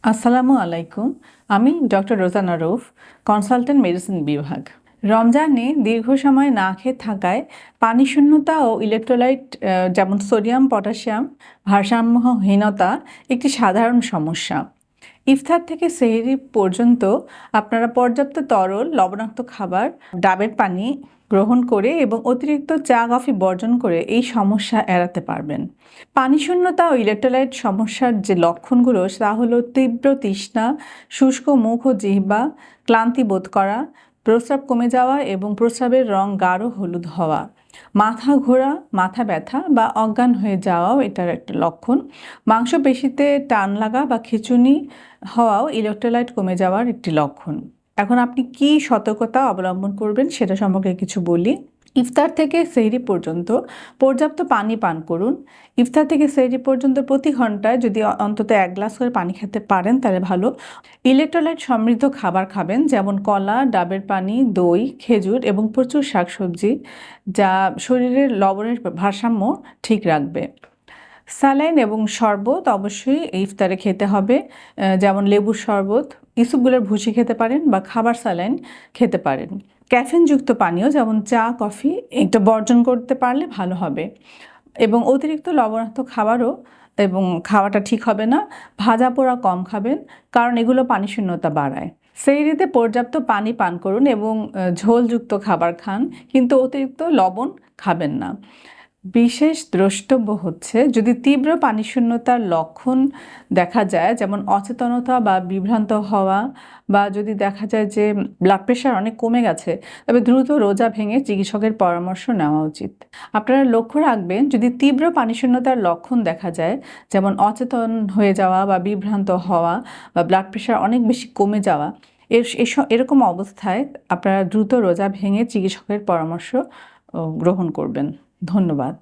আসসালামু আলাইকুম। আমি doctor Rozana Rauf, consultant medicine বিভাগ। রমজানে দীর্ঘ সময় না খেয়ে থাকায় পানিশূন্যতা ও ইলেকট্রোলাইট যেমন সোডিয়াম পটাশিয়াম ভারসাম্যহীনতা একটি সাধারণ সমস্যা। ইফতার থেকে সেহরি পর্যন্ত আপনারা পর্যাপ্ত তরল লবণাক্ত খাবার, ডাবের পানি গ্রহণ করে এবং অতিরিক্ত চা কফি বর্জন করে এই সমস্যা এড়াতে পারবেন। পানিশূন্যতা ও ইলেকট্রোলাইট সমস্যার যে লক্ষণগুলো তা হলো তীব্র তৃষ্ণা, শুষ্ক মুখ ও জিহ্বা, ক্লান্তি বোধ করা, প্রস্রাব কমে যাওয়া এবং প্রস্রাবের রং গাঢ় হলুদ হওয়া, মাথা ঘোরা, মাথা ব্যথা বা অজ্ঞান হয়ে যাওয়াও এটার একটা লক্ষণ। মাংসপেশিতে টান লাগা বা খিঁচুনি হওয়াও ইলেকট্রোলাইট কমে যাওয়ার একটি লক্ষণ। এখন আপনি কি সতর্কতা অবলম্বন করবেন সেটা সম্পর্কে কিছু বলি। ইফতার থেকে সেহরি পর্যন্ত পর্যাপ্ত পানি পান করুন। ইফতার থেকে সেহরি পর্যন্ত প্রতি ঘন্টায় যদি অন্তত 1 গ্লাস করে পানি খেতে পারেন তাহলে ভালো। ইলেকট্রোলাইট সমৃদ্ধ খাবার খাবেন, যেমন কলা, ডাবের পানি, দই, খেজুর এবং প্রচুর শাকসবজি, যা শরীরের লবণের ভারসাম্য ঠিক রাখবে। স্যালাইন এবং শরবত অবশ্যই ইফতারে খেতে হবে, যেমন লেবুর শরবত, ইসবগুলের ভুসি খেতে পারেন বা খাবার স্যালাইন খেতে পারেন। ক্যাফেনযুক্ত পানীয় যেমন চা, কফি এটা বর্জন করতে পারলে ভালো হবে। এবং অতিরিক্ত লবণাক্ত খাবারও এবং খাওয়াটা ঠিক হবে না। ভাজা পোড়া কম খাবেন, কারণ এগুলো পানিশূন্যতা বাড়ায়। সেহরিতে পর্যাপ্ত পানি পান করুন এবং ঝোলযুক্ত খাবার খান, কিন্তু অতিরিক্ত লবণ খাবেন না। বিশেষ দ্রষ্টব্য হচ্ছে, যদি তীব্র পানিশূন্যতার লক্ষণ দেখা যায়, যেমন অচেতনতা বা বিভ্রান্ত হওয়া, বা যদি দেখা যায় যে ব্লাড প্রেশার অনেক কমে গেছে, তবে দ্রুত রোজা ভেঙে চিকিৎসকের পরামর্শ নেওয়া উচিত। আপনারা লক্ষ্য রাখবেন, যদি তীব্র পানিশূন্যতার লক্ষণ দেখা যায়, যেমন অচেতন হয়ে যাওয়া বা বিভ্রান্ত হওয়া বা ব্লাড প্রেশার অনেক বেশি কমে যাওয়া, এরকম অবস্থায় আপনারা দ্রুত রোজা ভেঙে চিকিৎসকের পরামর্শ গ্রহণ করবেন। ধন্যবাদ।